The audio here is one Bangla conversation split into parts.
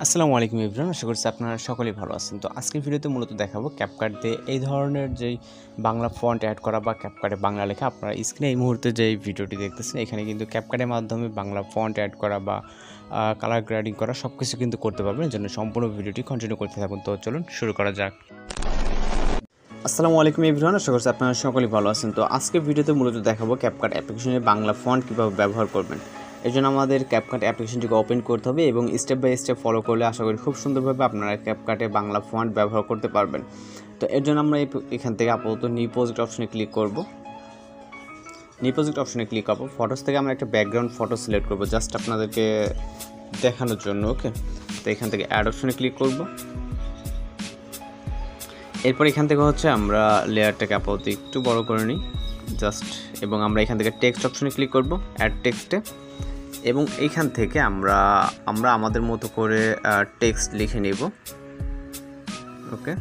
আসসালামু আলাইকুম এভরিওয়ান, আশা করছি আপনারা সকলেই ভালো আছেন। তো আজকের ভিডিওতে মূলত দেখাবো ক্যাপকাট দিয়ে এই ধরনের যেই বাংলা ফন্ট অ্যাড করা বা ক্যাপকাটে বাংলা লেখা। আপনারা স্ক্রিনে এই মুহূর্তে যেই ভিডিওটি দেখতেছেন এখানে কিন্তু ক্যাপকাটের মাধ্যমে বাংলা ফন্ট অ্যাড করা বা কালার গ্রেডিং করা সব কিছু কিন্তু করতে পারবেন। এর জন্য সম্পূর্ণ ভিডিওটি কন্টিনিউ করতে থাকুন। তো চলুন শুরু করা যাক। আসসালামু আলাইকুম এভরিওয়ান, আশা করছি আপনারা সকলেই ভালো আছেন। তো আজকের ভিডিওতে মূলত দেখাবো ক্যাপকাট অ্যাপ্লিকেশনে বাংলা ফন্ট কীভাবে ব্যবহার করবেন। এর জন্য আমাদের ক্যাপকাট অ্যাপ্লিকেশনটিকে ওপেন করতে হবে এবং স্টেপ বাই স্টেপ ফলো করলে আশা করি খুব সুন্দরভাবে আপনারা ক্যাপকাটে বাংলা ফন্ট ব্যবহার করতে পারবেন। তো এর জন্য আমরা এখান থেকে আপাতত নিউ প্রজেক্ট অপশনে ক্লিক করব। নিউ প্রজেক্ট অপশনে ক্লিক করব। ফটোস থেকে আমরা একটা ব্যাকগ্রাউন্ড ফটো সিলেক্ট করব জাস্ট আপনাদেরকে দেখানোর জন্য। ওকে, তো এখান থেকে অ্যাড অপশনে ক্লিক করব। এরপর এখান থেকে হচ্ছে আমরা লেয়ারটাকে আপাতত একটু বড় করে নিই জাস্ট, এবং আমরা এখান থেকে টেক্সট অপশনে ক্লিক করব, অ্যাড টেক্সটে, এবং এইখান থেকে আমরা আমাদের মতো করে টেক্সট লিখে নেব। ওকে,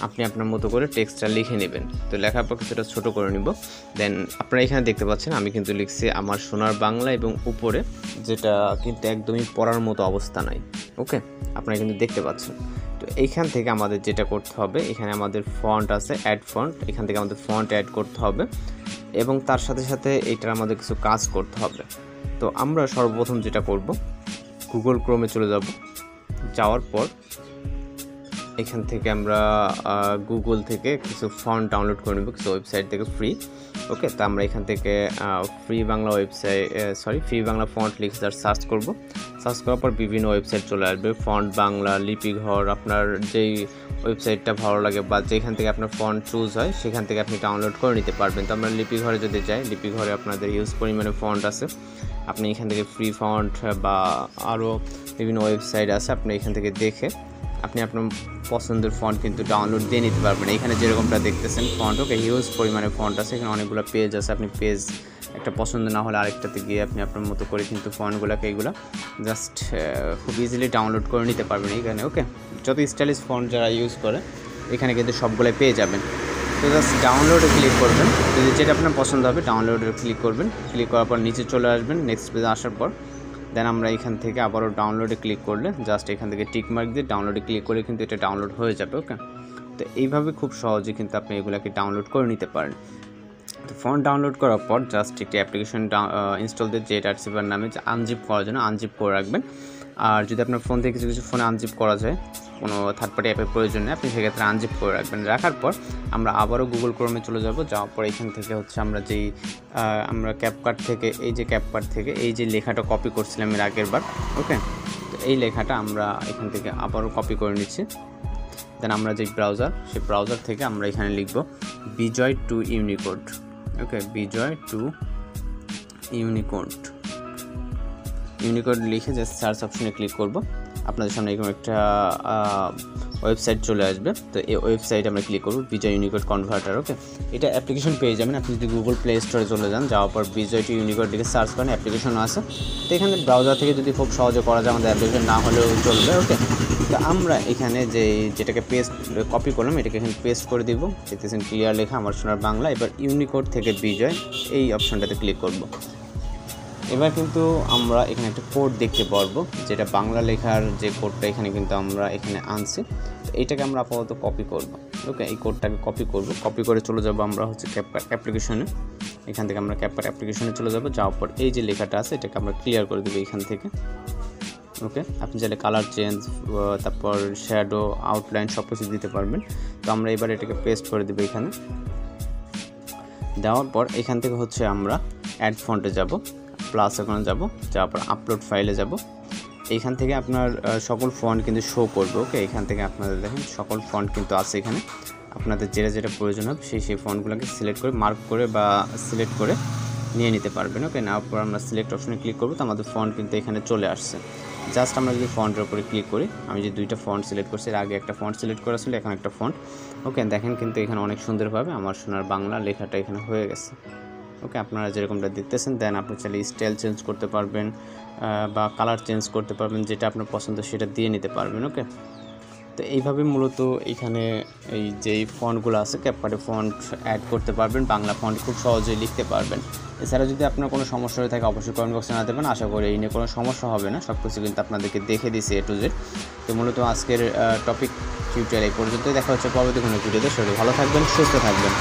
আপনি আপনার মতো করে টেক্সটটা লিখে নেবেন। তো লেখার পর কিছুটা ছোটো করে নিব। দেন আপনারা এখানে দেখতে পাচ্ছেন আমি কিন্তু লিখছি আমার সোনার বাংলা, এবং উপরে যেটা কিন্তু একদমই পড়ার মতো অবস্থা নাই। ওকে, আপনারা কিন্তু দেখতে পাচ্ছেন। তো এইখান থেকে আমাদের যেটা করতে হবে, এখানে আমাদের ফন্ট আছে, অ্যাড ফন্ট, এখান থেকে আমাদের ফন্ট অ্যাড করতে হবে এবং তার সাথে সাথে এইটার আমাদের কিছু কাজ করতে হবে। তো আমরা সর্বপ্রথম যেটা করব, গুগল ক্রোমে চলে যাব। যাওয়ার পর এখান থেকে আমরা গুগল থেকে কিছু ফন্ট ডাউনলোড করে নেব, কিছু ওয়েবসাইট থেকে ফ্রি। ওকে, তো আমরা এখান থেকে free Bangla free Bangla font লিখে সার্চ করব। সার্চ করার পর বিভিন্ন ওয়েবসাইট চলে আসবে, ফন্ট বাংলা, লিপিঘর, আপনার যেই ওয়েবসাইটটা ভালো লাগে বা যেখান থেকে আপনার ফন্ট চুজ হয় সেখান থেকে আপনি ডাউনলোড করে নিতে পারবেন। তো আমরা লিপিঘরে যদি যাই, লিপিঘরে আপনাদের হিউজ পরিমাণে ফন্ট আছে। আপনি এখান থেকে ফ্রি ফন্ট বা আরও বিভিন্ন ওয়েবসাইট আছে, আপনি এখান থেকে দেখে আপনি আপনার পছন্দের ফন্ট কিন্তু ডাউনলোড দিয়ে নিতে পারবেন। এখানে যেরকমটা দেখতেছেন ফন্ট, ওকে, হিউজ পরিমাণে ফন্ট আছে, এখানে অনেকগুলো পেজ আছে। আপনি পেজ একটা পছন্দ না হলে আরেকটাতে গিয়ে আপনি আপনার মতো করে কিন্তু ফন্টগুলোকে এইগুলো জাস্ট খুব ইজিলি ডাউনলোড করে নিতে পারবেন এখানে। ওকে, যত স্টাইলিশ ফন্ট যারা ইউজ করে এখানে কিন্তু সবগুলোই পেয়ে যাবেন। তো জাস্ট ডাউনলোডে ক্লিক করবেন, যদি যেটা আপনার পছন্দ হবে ডাউনলোডে ক্লিক করবেন। ক্লিক করার পর নিচে চলে আসবেন, নেক্সট পেজে আসার পর দেন আমরা এখান থেকে আবারও ডাউনলোডে ক্লিক করলে জাস্ট এখান থেকে টিক মার্ক দিয়ে ডাউনলোডে ক্লিক করে কিন্তু এটা ডাউনলোড হয়ে যাবে। ওকে, তো এইভাবে খুব সহজে কিন্তু আপনি এগুলোকে ডাউনলোড করে নিতে পারেন। তো ফন্ট ডাউনলোড করার পর জাস্ট একটি অ্যাপ্লিকেশন ইনস্টল দিয়ে জেট আর্চিভার নামে আনজিপ করার জন্য আনজিপ করে রাখবেন। আর যদি আপনার ফোন থেকে কিছু কিছু ফোনে আনজিপ করা যায়, কোনো থার্ড পার্টি অ্যাপের প্রয়োজন নেই, আপনি সেক্ষেত্রে আনজিপ করে রাখবেন। রাখার পর আমরা আবারও গুগল ক্রোমে চলে যাব। যাওয়ার পর এখান থেকে হচ্ছে আমরা ক্যাপকাট থেকে এই যে লেখাটা কপি করছিলাম এর আগের বার। ওকে, তো এই লেখাটা আমরা এখান থেকে আবারও কপি করে নিচ্ছি। দেন আমরা সেই ব্রাউজার থেকে আমরা এখানে লিখব Bijoy to Unicode. Okay, Bijoy to Unicode লিখে জাস্ট সার্চ অপশনে ক্লিক করব। আপনাদের সামনে এরকম একটা ওয়েবসাইট চলে আসবে। তো এই ওয়েবসাইটে আমরা ক্লিক করব, বিজয় ইউনিকোড কনভার্টার। ওকে, এটা অ্যাপ্লিকেশন পেয়ে যাবেন। আপনি যদি গুগল প্লে স্টোরে চলে যান, যাওয়ার পর বিজয় টু ইউনিকোড লিখে সার্চ করেন, অ্যাপ্লিকেশন আছে। তো এখানে ব্রাউজার থেকে যদি খুব সহজে করা যায়, আমাদের অ্যাপ্লিকেশন না হলেও চলবে। ওকে, তো আমরা এখানে যেটাকে কপি করলাম এটাকে এখানে পেস্ট করে দিব। দেখতেছেন ক্লিয়ার লেখা আমার সোনার বাংলা। এবার ইউনিকোড থেকে বিজয় এই অপশনটাতে ক্লিক করব। এবার কিন্তু আমরা এখানে একটা কোড দেখতে পারবো, যেটা বাংলা লেখার যে কোডটা এখানে কিন্তু আমরা এখানে আনছি। তো এইটাকে আমরা আপাতত কপি করব। ওকে, এই কোডটাকে কপি করে চলে যাব আমরা হচ্ছে ক্যাপকাট অ্যাপ্লিকেশনে। এখান থেকে আমরা ক্যাপকাট অ্যাপ্লিকেশনে চলে যাব। যাওয়ার পর এই যে লেখাটা আছে এটাকে আমরা ক্লিয়ার করে দেবো এখান থেকে। ওকে, আপনি চাইলে কালার চেঞ্জ, তারপর শ্যাডো, আউটলাইন সব কিছু দিতে পারবেন। তো আমরা এবার এটাকে পেস্ট করে দেবো এখানে। দেওয়ার পর এখান থেকে হচ্ছে আমরা অ্যাড ফন্টে যাব, প্লাস এখানে যাওয়ার পর আপলোড ফাইলে যাব। এইখান থেকে আপনার সকল ফন্ট কিন্তু শো করবে। ওকে, এখান থেকে আপনাদের দেখেন সকল ফন্ট কিন্তু আছে এখানে। আপনাদের যেটা প্রয়োজন হবে সেই ফন্টগুলোকে সিলেক্ট করে মার্ক করে বা সিলেক্ট করে নিয়ে নিতে পারবেন। ওকে, নেওয়ার পর আমরা সিলেক্ট অপশনে ক্লিক করবো। তো আমাদের ফন্ট কিন্তু এখানে চলে আসছে। জাস্ট আমরা যদি ফন্টের উপরে ক্লিক করি, আমি যে দুইটা ফন্ট সিলেক্ট করছি, এর আগে একটা ফন্ট সিলেক্ট করা ছিল, এখন একটা ফন্ট। ওকে, দেখেন কিন্তু এখানে অনেক সুন্দরভাবে আমার সোনার বাংলা লেখাটা এখানে হয়ে গেছে। ওকে, আপনারা যেরকমটা দেখতেছেন। দেন আপনি চাইলে স্টাইল চেঞ্জ করতে পারবেন বা কালার চেঞ্জ করতে পারবেন, যেটা আপনার পছন্দ সেটা দিয়ে নিতে পারবেন। ওকে, তো এইভাবে মূলত এখানে এই যেই ফন্টগুলো আছে ক্যাপকাটে ফন্ট অ্যাড করতে পারবেন, বাংলা ফন্ট খুব সহজেই লিখতে পারবেন। এছাড়া যদি আপনার কোনো সমস্যা হয়ে থাকে অবশ্যই কমেন্ট বক্সে জানাতে পারেন, আশা করি এই নিয়ে কোনো সমস্যা হবে না। সব কিছু কিন্তু আপনাদেরকে দেখে দিয়েছি A to Z। তো মূলত আজকের টপিক টিউটোরিয়াল এই পর্যন্তই, দেখা হচ্ছে পরবর্তী কোনো ভিডিওতে। সবাই ভালো থাকবেন, সুস্থ থাকবেন।